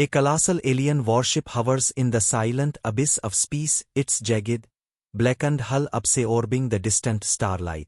A colossal alien warship hovers in the silent abyss of space, its jagged, blackened hull absorbing the distant starlight.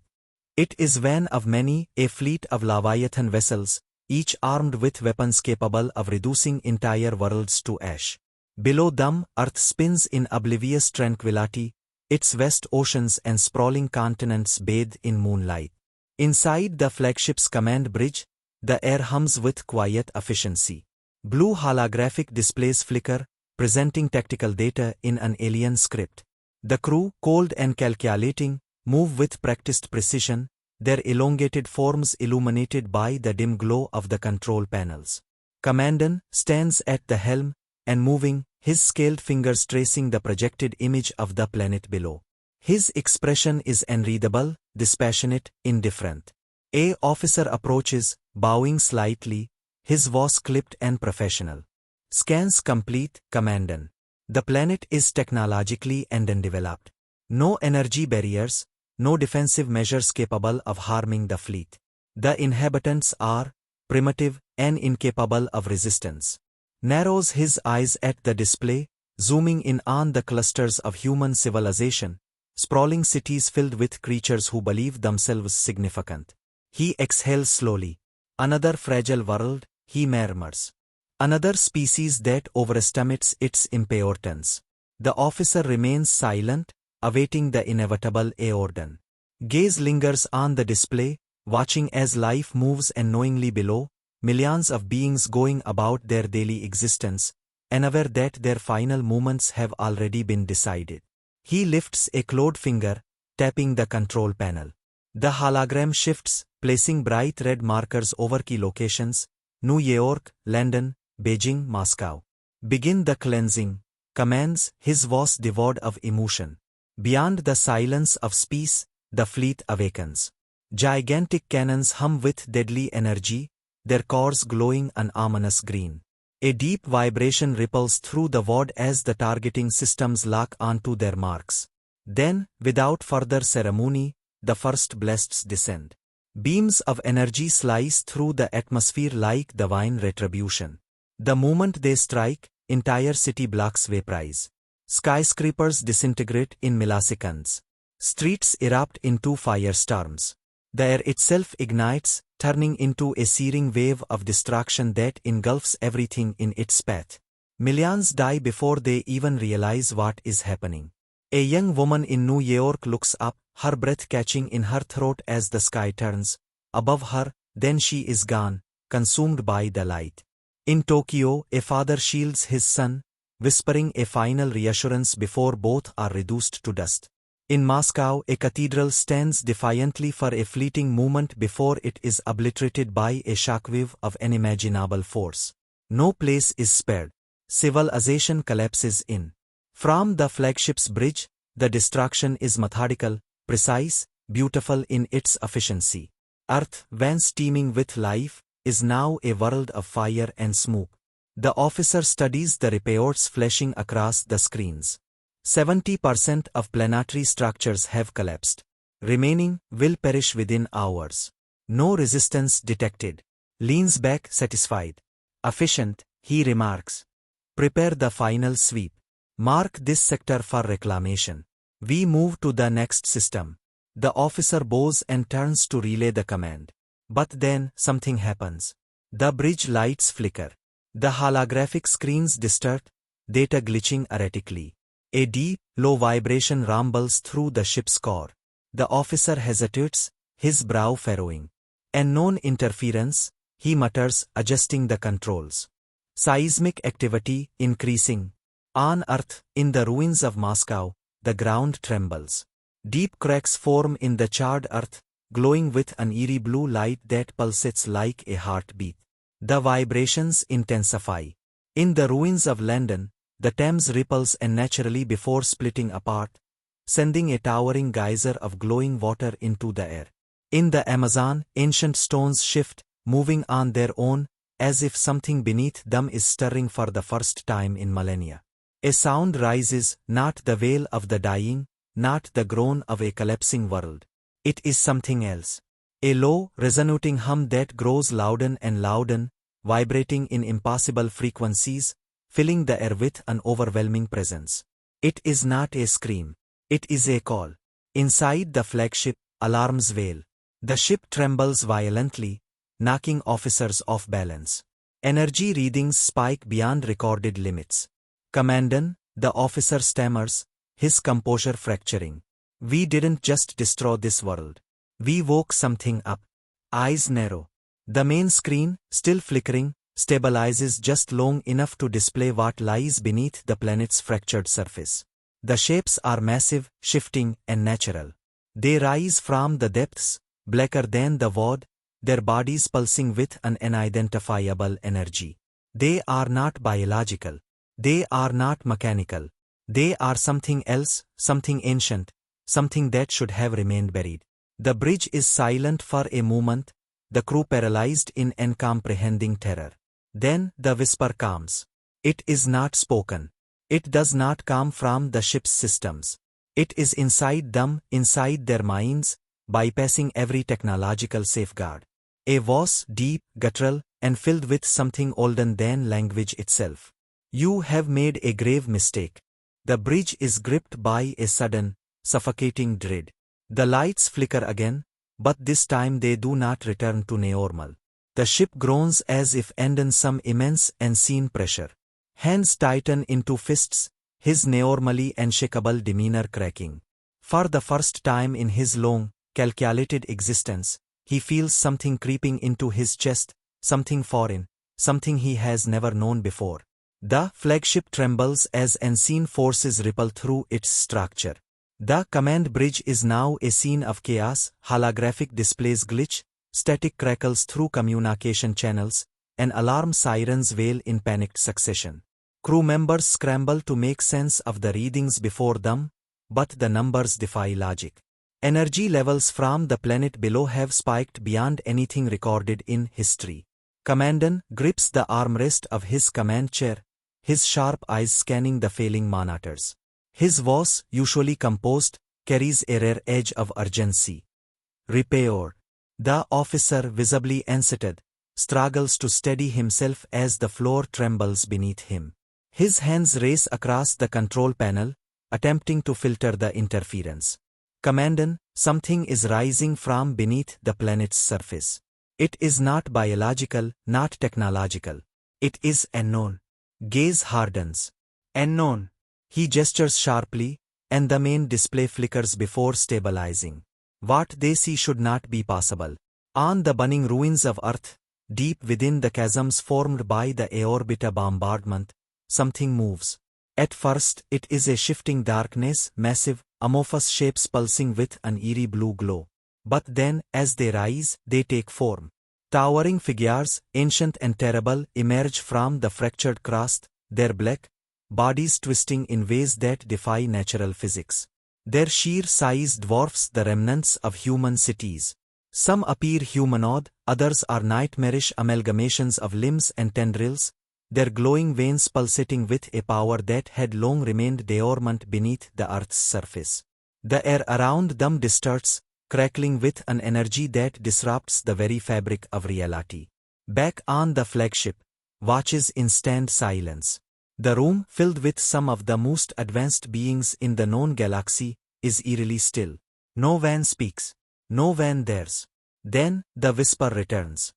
It is one of many, a fleet of Leviathan vessels, each armed with weapons capable of reducing entire worlds to ash. Below them, Earth spins in oblivious tranquility, its vast oceans and sprawling continents bathed in moonlight. Inside the flagship's command bridge, the air hums with quiet efficiency. Blue holographic displays flicker, presenting tactical data in an alien script. The crew, cold and calculating, move with practiced precision, their elongated forms illuminated by the dim glow of the control panels. Commandant stands at the helm, and moving, his scaled fingers tracing the projected image of the planet below. His expression is unreadable, dispassionate, indifferent. A officer approaches, bowing slightly, his voice clipped and professional. Scans complete, Commandant. The planet is technologically undeveloped. No energy barriers, no defensive measures capable of harming the fleet. The inhabitants are primitive and incapable of resistance. Narrows his eyes at the display, zooming in on the clusters of human civilization, sprawling cities filled with creatures who believe themselves significant. He exhales slowly. Another fragile world, he murmurs. Another species that overestimates its importance. The officer remains silent, awaiting the inevitable aordan. Gaze lingers on the display, watching as life moves unknowingly below, millions of beings going about their daily existence, unaware that their final moments have already been decided. He lifts a clawed finger, tapping the control panel. The hologram shifts, placing bright red markers over key locations: New York, London, Beijing, Moscow. Begin the cleansing, commands, his voice devoid of emotion. Beyond the silence of space, the fleet awakens. Gigantic cannons hum with deadly energy, their cores glowing an ominous green. A deep vibration ripples through the void as the targeting systems lock onto their marks. Then, without further ceremony, the first blasts descend. Beams of energy slice through the atmosphere like divine retribution. The moment they strike, entire city blocks vaporize. Skyscrapers disintegrate in milliseconds. Streets erupt into firestorms. The air itself ignites, turning into a searing wave of destruction that engulfs everything in its path. Millions die before they even realize what is happening. A young woman in New York looks up, her breath catching in her throat as the sky turns above her, then she is gone, consumed by the light. In Tokyo, a father shields his son, whispering a final reassurance before both are reduced to dust. In Moscow, a cathedral stands defiantly for a fleeting moment before it is obliterated by a shockwave of unimaginable force. No place is spared. Civilization collapses in. From the flagship's bridge, the destruction is methodical, precise, beautiful in its efficiency. Earth, once teeming with life, is now a world of fire and smoke. The officer studies the reports flashing across the screens. 70% of planetary structures have collapsed. Remaining will perish within hours. No resistance detected. Leans back satisfied. Efficient, he remarks. Prepare the final sweep. Mark this sector for reclamation. We move to the next system. The officer bows and turns to relay the command. But then, something happens. The bridge lights flicker. The holographic screens distort, data glitching erratically. A deep, low vibration rumbles through the ship's core. The officer hesitates, his brow furrowing. Unknown interference, he mutters, adjusting the controls. Seismic activity increasing. On Earth, in the ruins of Moscow, the ground trembles. Deep cracks form in the charred earth, glowing with an eerie blue light that pulsates like a heartbeat. The vibrations intensify. In the ruins of London, the Thames ripples unnaturally before splitting apart, sending a towering geyser of glowing water into the air. In the Amazon, ancient stones shift, moving on their own, as if something beneath them is stirring for the first time in millennia. A sound rises, not the wail of the dying, not the groan of a collapsing world. It is something else. A low, resonating hum that grows louder and louder, vibrating in impossible frequencies, filling the air with an overwhelming presence. It is not a scream. It is a call. Inside the flagship, alarms wail. The ship trembles violently, knocking officers off balance. Energy readings spike beyond recorded limits. Commandant, the officer stammers, his composure fracturing. We didn't just destroy this world. We woke something up. Eyes narrow. The main screen, still flickering, stabilizes just long enough to display what lies beneath the planet's fractured surface. The shapes are massive, shifting, and natural. They rise from the depths, blacker than the void, their bodies pulsing with an unidentifiable energy. They are not biological. They are not mechanical. They are something else, something ancient, something that should have remained buried. The bridge is silent for a moment, the crew paralyzed in incomprehending terror. Then the whisper comes. It is not spoken. It does not come from the ship's systems. It is inside them, inside their minds, bypassing every technological safeguard. A voice, deep, guttural, and filled with something older than language itself. You have made a grave mistake. The bridge is gripped by a sudden, suffocating dread. The lights flicker again, but this time they do not return to normal. The ship groans as if under some immense unseen pressure. Hands tighten into fists, his normally unshakable demeanor cracking. For the first time in his long, calculated existence, he feels something creeping into his chest, something foreign, something he has never known before. The flagship trembles as unseen forces ripple through its structure. The command bridge is now a scene of chaos, holographic displays glitch, static crackles through communication channels, and alarm sirens wail in panicked succession. Crew members scramble to make sense of the readings before them, but the numbers defy logic. Energy levels from the planet below have spiked beyond anything recorded in history. Commandant grips the armrest of his command chair, his sharp eyes scanning the failing monitors. His voice, usually composed, carries a rare edge of urgency. Repair. The officer, visibly unsettled, struggles to steady himself as the floor trembles beneath him. His hands race across the control panel, attempting to filter the interference. Commandant, something is rising from beneath the planet's surface. It is not biological, not technological. It is unknown. Gaze hardens. Unknown. He gestures sharply, and the main display flickers before stabilizing. What they see should not be possible. On the burning ruins of Earth, deep within the chasms formed by the aorbital bombardment, something moves. At first, it is a shifting darkness, massive, amorphous shapes pulsing with an eerie blue glow. But then, as they rise, they take form. Towering figures, ancient and terrible, emerge from the fractured crust, their black bodies twisting in ways that defy natural physics. Their sheer size dwarfs the remnants of human cities. Some appear humanoid, others are nightmarish amalgamations of limbs and tendrils, their glowing veins pulsating with a power that had long remained dormant beneath the Earth's surface. The air around them distorts, crackling with an energy that disrupts the very fabric of reality. Back on the flagship, watches in stunned silence. The room, filled with some of the most advanced beings in the known galaxy, is eerily still. No one speaks. No one dares. Then, the whisper returns.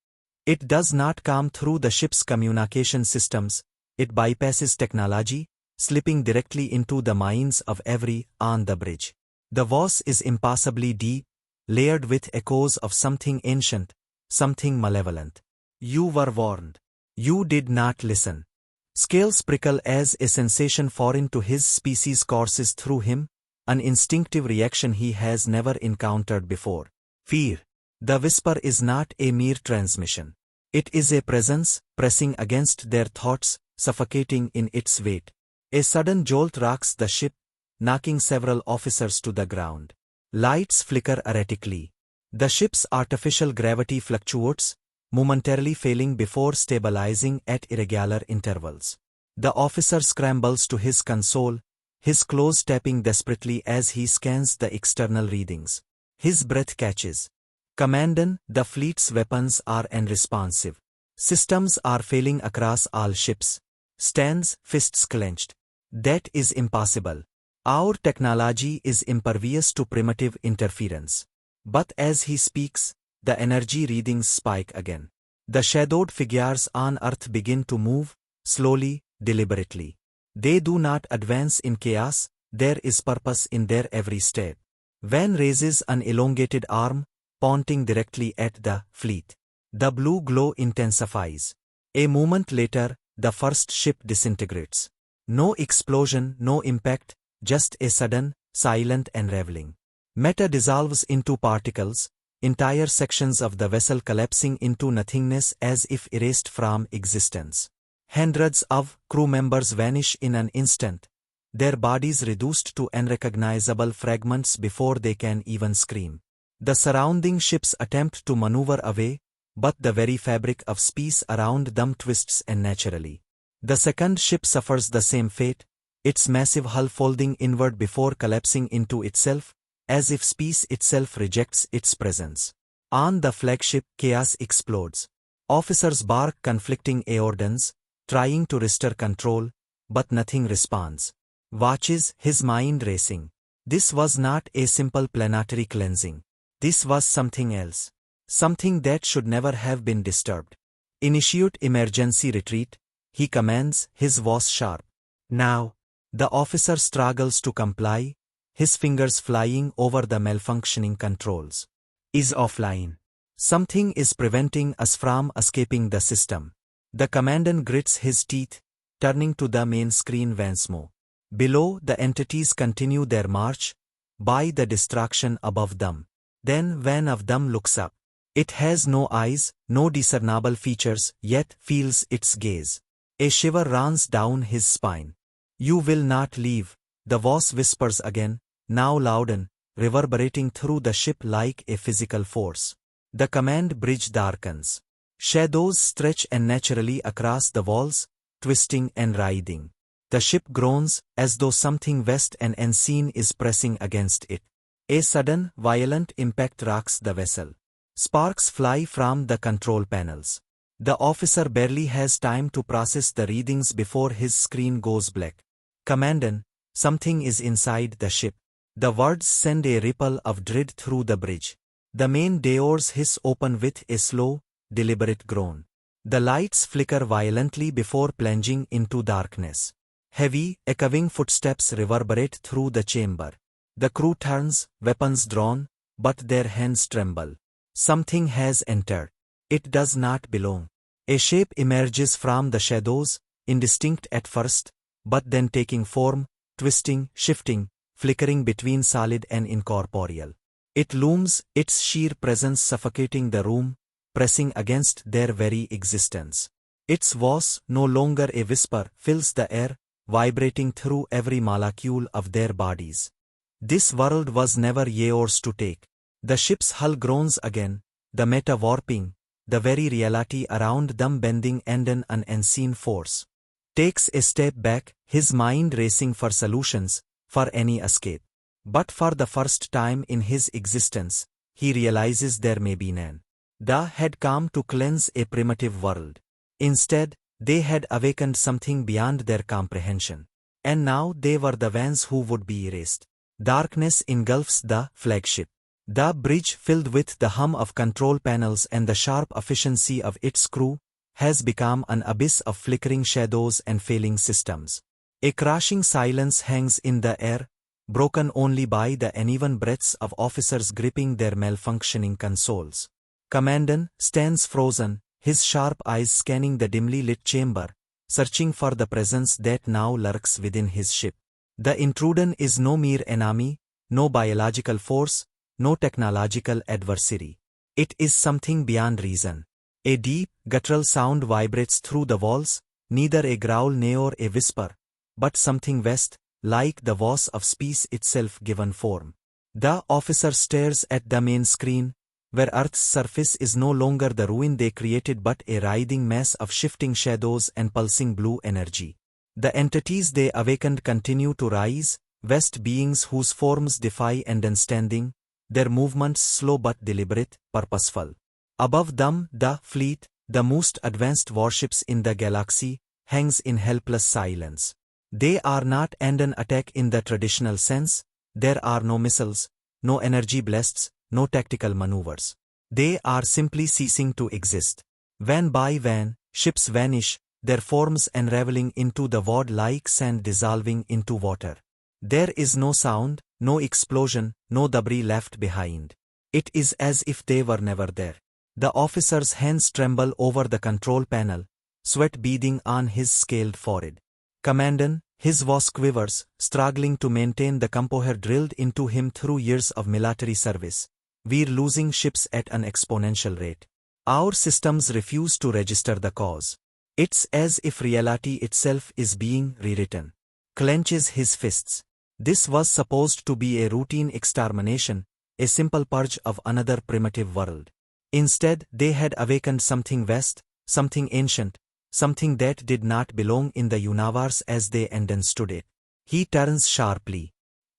It does not come through the ship's communication systems, it bypasses technology, slipping directly into the minds of every on the bridge. The voice is impossibly deep, layered with echoes of something ancient, something malevolent. You were warned. You did not listen. Scales prickle as a sensation foreign to his species courses through him, an instinctive reaction he has never encountered before. Fear. The whisper is not a mere transmission. It is a presence, pressing against their thoughts, suffocating in its weight. A sudden jolt rocks the ship, knocking several officers to the ground. Lights flicker erratically. The ship's artificial gravity fluctuates, momentarily failing before stabilizing at irregular intervals. The officer scrambles to his console, his claws tapping desperately as he scans the external readings. His breath catches. Commandant, the fleet's weapons are unresponsive. Systems are failing across all ships. stands, fists clenched. That is impossible. Our technology is impervious to primitive interference. But as he speaks, the energy readings spike again. The shadowed figures on Earth begin to move, slowly, deliberately. They do not advance in chaos, there is purpose in their every step. Van raises an elongated arm, pointing directly at the fleet. The blue glow intensifies. A moment later, the first ship disintegrates. No explosion, no impact, just a sudden, silent unraveling. Matter dissolves into particles, entire sections of the vessel collapsing into nothingness as if erased from existence. Hundreds of crew members vanish in an instant, their bodies reduced to unrecognizable fragments before they can even scream. The surrounding ships attempt to maneuver away, but the very fabric of space around them twists unnaturally. The second ship suffers the same fate, its massive hull folding inward before collapsing into itself, as if space itself rejects its presence. On the flagship, chaos explodes. Officers bark conflicting orders, trying to restore control, but nothing responds. Watches, his mind racing. This was not a simple planetary cleansing. This was something else. Something that should never have been disturbed. Initiate emergency retreat, he commands, his voice sharp. Now. The officer struggles to comply, his fingers flying over the malfunctioning controls. Is offline. Something is preventing us from escaping the system. The commandant grits his teeth, turning to the main screen once more. Below, the entities continue their march, by the distraction above them. Then one of them looks up. It has no eyes, no discernible features, yet feels its gaze. A shiver runs down his spine. You will not leave, the voice whispers again, now louder, reverberating through the ship like a physical force. The command bridge darkens. Shadows stretch unnaturally across the walls, twisting and writhing. The ship groans, as though something vast and unseen is pressing against it. A sudden, violent impact rocks the vessel. Sparks fly from the control panels. The officer barely has time to process the readings before his screen goes black. Commandant, something is inside the ship. The words send a ripple of dread through the bridge. The main doors hiss open with a slow, deliberate groan. The lights flicker violently before plunging into darkness. Heavy, echoing footsteps reverberate through the chamber. The crew turns, weapons drawn, but their hands tremble. Something has entered. It does not belong. A shape emerges from the shadows, indistinct at first, but then taking form, twisting, shifting, flickering between solid and incorporeal. It looms, its sheer presence suffocating the room, pressing against their very existence. Its voice, no longer a whisper, fills the air, vibrating through every molecule of their bodies. This world was never yours to take. The ship's hull groans again, the meta warping, the very reality around them bending under an unseen force. Takes a step back, his mind racing for solutions, for any escape. But for the first time in his existence, he realizes there may be none. They had come to cleanse a primitive world. Instead, they had awakened something beyond their comprehension. And now they were the ones who would be erased. Darkness engulfs the flagship. The bridge, filled with the hum of control panels and the sharp efficiency of its crew, has become an abyss of flickering shadows and failing systems. A crashing silence hangs in the air, broken only by the uneven breaths of officers gripping their malfunctioning consoles. Commandant stands frozen, his sharp eyes scanning the dimly lit chamber, searching for the presence that now lurks within his ship. The intruder is no mere enemy, no biological force, no technological adversary. It is something beyond reason. A deep, guttural sound vibrates through the walls, neither a growl nor a whisper, but something vast, like the voice of space itself given form. The officer stares at the main screen, where Earth's surface is no longer the ruin they created but a writhing mass of shifting shadows and pulsing blue energy. The entities they awakened continue to rise, vast beings whose forms defy understanding, their movements slow but deliberate, purposeful. Above them, the fleet, the most advanced warships in the galaxy, hangs in helpless silence. They are not an attack in the traditional sense. There are no missiles, no energy blasts, no tactical maneuvers. They are simply ceasing to exist. Van by van, ships vanish, their forms unraveling into the void like sand dissolving into water. There is no sound, no explosion, no debris left behind. It is as if they were never there. The officer's hands tremble over the control panel, sweat beading on his scaled forehead. Commandant, his voice quivers, struggling to maintain the composure drilled into him through years of military service. We're losing ships at an exponential rate. Our systems refuse to register the cause. It's as if reality itself is being rewritten. Clenches his fists. This was supposed to be a routine extermination, a simple purge of another primitive world. Instead, they had awakened something vast, something ancient, something that did not belong in the universe as they understood it. He turns sharply.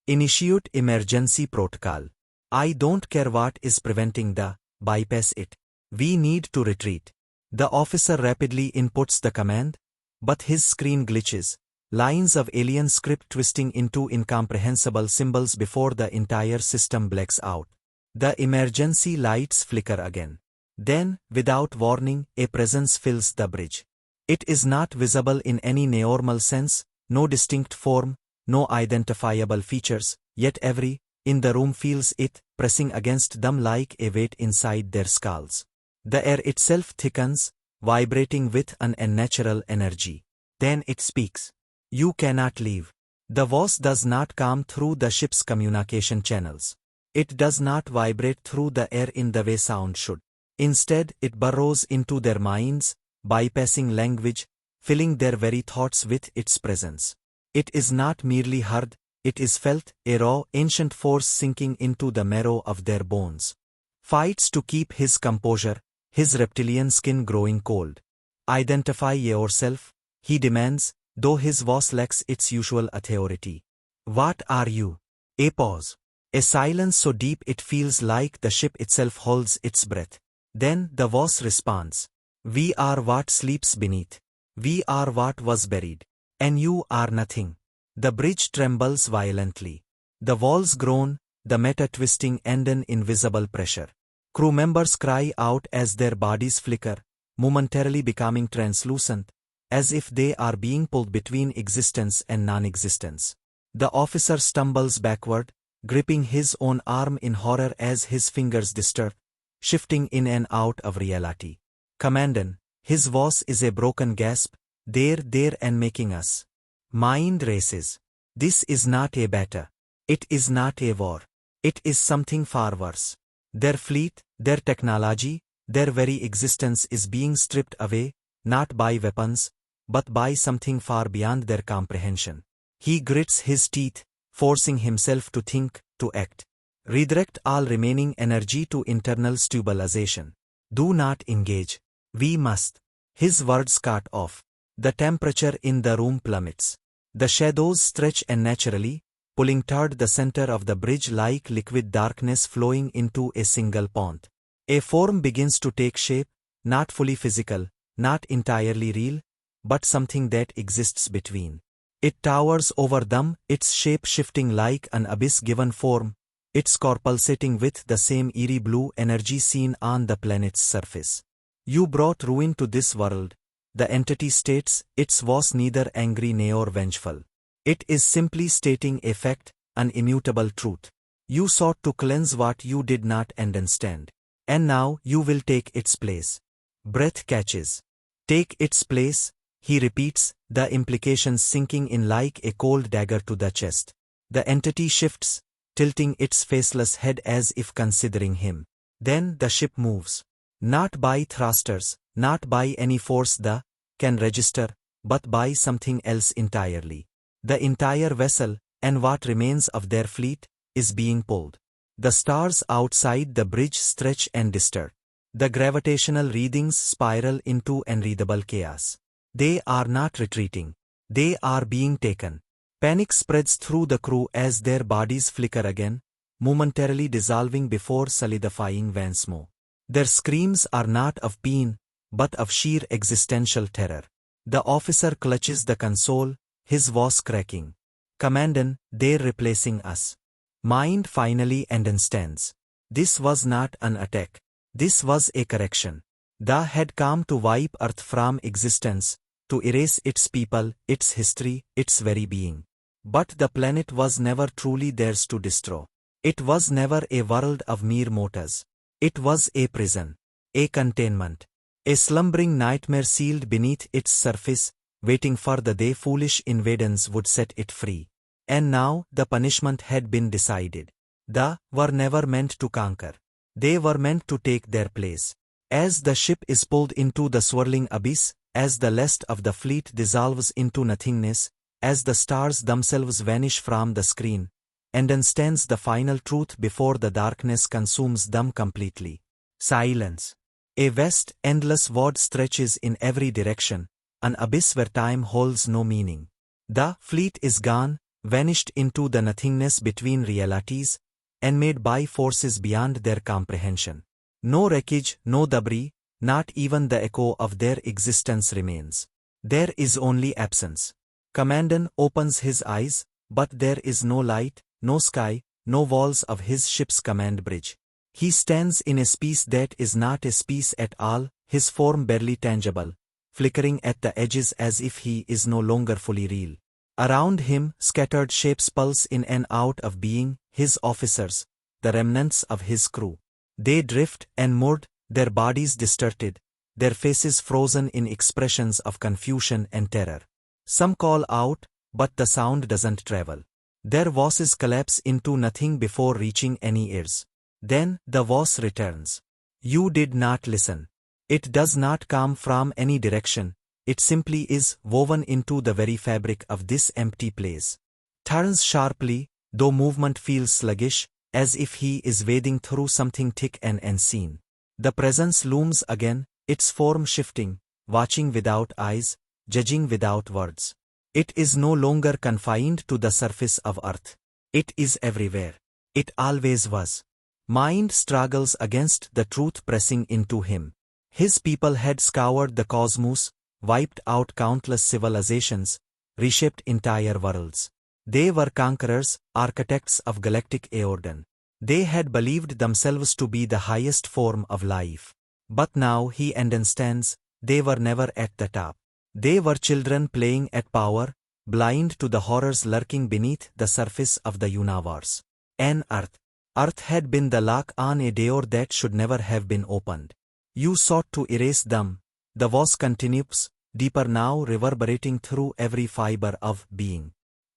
Initiate emergency protocol. I don't care what is preventing the, bypass it. We need to retreat. The officer rapidly inputs the command, but his screen glitches, lines of alien script twisting into incomprehensible symbols before the entire system blacks out. The emergency lights flicker again. Then, without warning, a presence fills the bridge. It is not visible in any normal sense, no distinct form, no identifiable features, yet every in the room feels it, pressing against them like a weight inside their skulls. The air itself thickens, vibrating with an unnatural energy. Then it speaks. You cannot leave. The voice does not come through the ship's communication channels. It does not vibrate through the air in the way sound should. Instead, it burrows into their minds, bypassing language, filling their very thoughts with its presence. It is not merely heard, it is felt, a raw, ancient force sinking into the marrow of their bones. Fights to keep his composure, his reptilian skin growing cold. Identify yourself, he demands, though his voice lacks its usual authority. What are you? A pause. A silence so deep it feels like the ship itself holds its breath. Then the voice responds. We are what sleeps beneath. We are what was buried. And you are nothing. The bridge trembles violently. The walls groan, the metal twisting and an invisible pressure. Crew members cry out as their bodies flicker, momentarily becoming translucent, as if they are being pulled between existence and non-existence. The officer stumbles backward, gripping his own arm in horror as his fingers disturb, shifting in and out of reality. Commandant, his voice is a broken gasp, there and making us. Mind races. This is not a battle. It is not a war. It is something far worse. Their fleet, their technology, their very existence is being stripped away, not by weapons, but by something far beyond their comprehension. He grits his teeth, forcing himself to think, to act. Redirect all remaining energy to internal stabilization. Do not engage. We must. His words cut off. The temperature in the room plummets. The shadows stretch unnaturally, pulling toward the center of the bridge like liquid darkness flowing into a single pond. A form begins to take shape, not fully physical, not entirely real, but something that exists between. It towers over them, its shape shifting like an abyss given form, its core pulsating with the same eerie blue energy seen on the planet's surface. You brought ruin to this world, the entity states, its voice neither angry nor vengeful. It is simply stating a fact, an immutable truth. You sought to cleanse what you did not understand. And now you will take its place. Breath catches. Take its place, he repeats, the implications sinking in like a cold dagger to the chest. The entity shifts, tilting its faceless head as if considering him. Then the ship moves. Not by thrusters, not by any force the can register, but by something else entirely. The entire vessel, and what remains of their fleet, is being pulled. The stars outside the bridge stretch and disturb. The gravitational readings spiral into unreadable chaos. They are not retreating. They are being taken. Panic spreads through the crew as their bodies flicker again, momentarily dissolving before solidifying once more. Their screams are not of pain, but of sheer existential terror. The officer clutches the console, his voice cracking. Commandant, they're replacing us. Mind finally understands. This was not an attack. This was a correction. The had come to wipe Earth from existence, to erase its people, its history, its very being. But the planet was never truly theirs to destroy. It was never a world of mere mortars. It was a prison, a containment, a slumbering nightmare sealed beneath its surface, waiting for the day foolish invaders would set it free. And now the punishment had been decided. They were never meant to conquer. They were meant to take their place. As the ship is pulled into the swirling abyss, as the last of the fleet dissolves into nothingness, as the stars themselves vanish from the screen, and then stands the final truth before the darkness consumes them completely. Silence. A vast, endless void stretches in every direction, an abyss where time holds no meaning. The fleet is gone, vanished into the nothingness between realities, and made by forces beyond their comprehension. No wreckage, no debris, not even the echo of their existence remains. There is only absence. Commandant opens his eyes, but there is no light, no sky, no walls of his ship's command bridge. He stands in a space that is not a space at all, his form barely tangible, flickering at the edges as if he is no longer fully real. Around him, scattered shapes pulse in and out of being, his officers, the remnants of his crew. They drift and moored, their bodies distorted, their faces frozen in expressions of confusion and terror. Some call out, but the sound doesn't travel. Their voices collapse into nothing before reaching any ears. Then the voice returns. You did not listen. It does not come from any direction, it simply is woven into the very fabric of this empty place. Turns sharply, though movement feels sluggish, as if he is wading through something thick and unseen. The presence looms again, its form shifting, watching without eyes, judging without words. It is no longer confined to the surface of Earth. It is everywhere. It always was. Mind struggles against the truth pressing into him. His people had scoured the cosmos, wiped out countless civilizations, reshaped entire worlds. They were conquerors, architects of galactic order. They had believed themselves to be the highest form of life. But now he understands, they were never at the top. They were children playing at power, blind to the horrors lurking beneath the surface of the universe. And Earth had been the lock on a door that should never have been opened. You sought to erase them. The voice continues, deeper now reverberating through every fiber of being.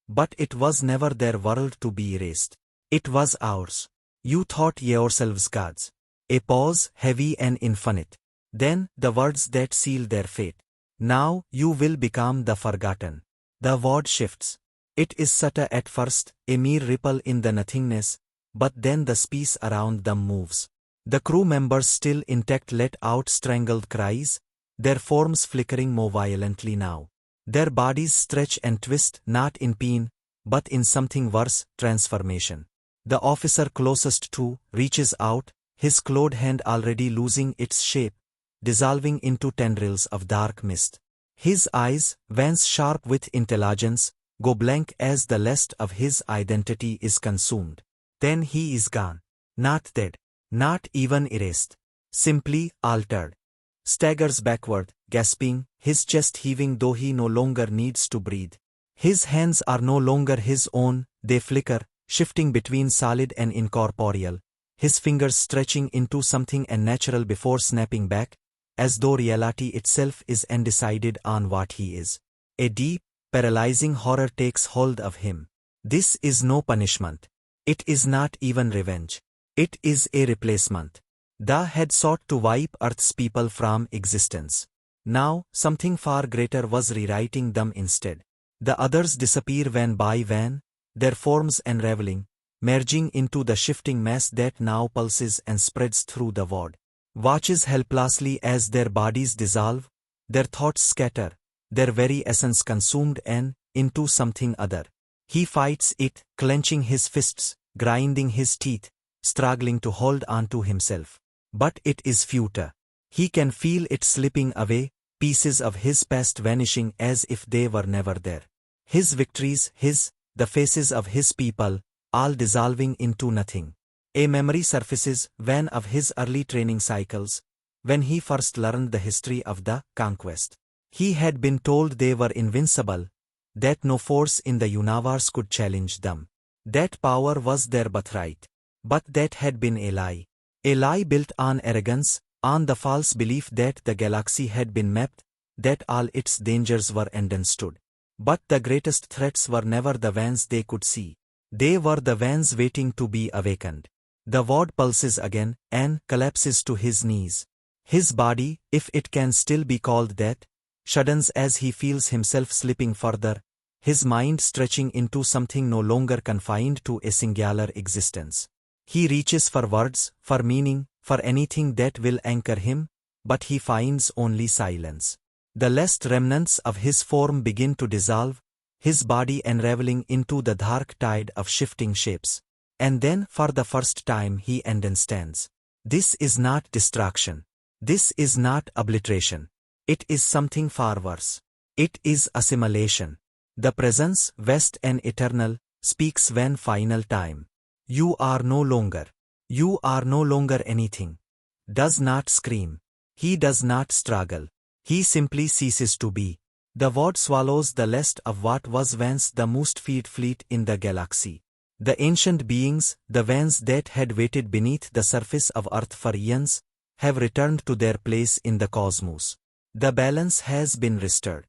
But it was never their world to be erased. It was ours. You thought yourselves gods. A pause, heavy and infinite. Then, the words that seal their fate. Now, you will become the forgotten. The word shifts. It is subtle at first, a mere ripple in the nothingness, but then the space around them moves. The crew members still intact let out strangled cries, their forms flickering more violently now. Their bodies stretch and twist not in pain, but in something worse, transformation. The officer closest to reaches out, his clawed hand already losing its shape, dissolving into tendrils of dark mist. His eyes, once sharp with intelligence, go blank as the last of his identity is consumed. Then he is gone. Not dead. Not even erased. Simply altered. Staggers backward, gasping, his chest heaving though he no longer needs to breathe. His hands are no longer his own, they flicker, shifting between solid and incorporeal, his fingers stretching into something unnatural before snapping back, as though reality itself is undecided on what he is. A deep, paralyzing horror takes hold of him. This is no punishment. It is not even revenge. It is a replacement. They had sought to wipe Earth's people from existence. Now, something far greater was rewriting them instead. The others disappear one by one, their forms unraveling, merging into the shifting mass that now pulses and spreads through the void. Watches helplessly as their bodies dissolve, their thoughts scatter, their very essence consumed and into something other. He fights it, clenching his fists, grinding his teeth, struggling to hold on to himself. But it is futile. He can feel it slipping away, pieces of his past vanishing as if they were never there. His victories, the faces of his people, all dissolving into nothing. A memory surfaces when of his early training cycles, when he first learned the history of the conquest. He had been told they were invincible, that no force in the universe could challenge them. That power was their birthright. But that had been a lie. A lie built on arrogance, on the false belief that the galaxy had been mapped, that all its dangers were understood. But the greatest threats were never the ones they could see. They were the ones waiting to be awakened. The ward pulses again, and collapses to his knees. His body, if it can still be called that, shudders as he feels himself slipping further, his mind stretching into something no longer confined to a singular existence. He reaches for words, for meaning, for anything that will anchor him, but he finds only silence. The last remnants of his form begin to dissolve, his body unraveling into the dark tide of shifting shapes. And then, for the first time, he understands. This is not distraction. This is not obliteration. It is something far worse. It is assimilation. The presence, vast and eternal, speaks when final time. You are no longer. You are no longer anything. Does not scream. He does not struggle. He simply ceases to be. The word swallows the last of what was once the most feared fleet in the galaxy. The ancient beings, the ones that had waited beneath the surface of Earth for eons, have returned to their place in the cosmos. The balance has been restored.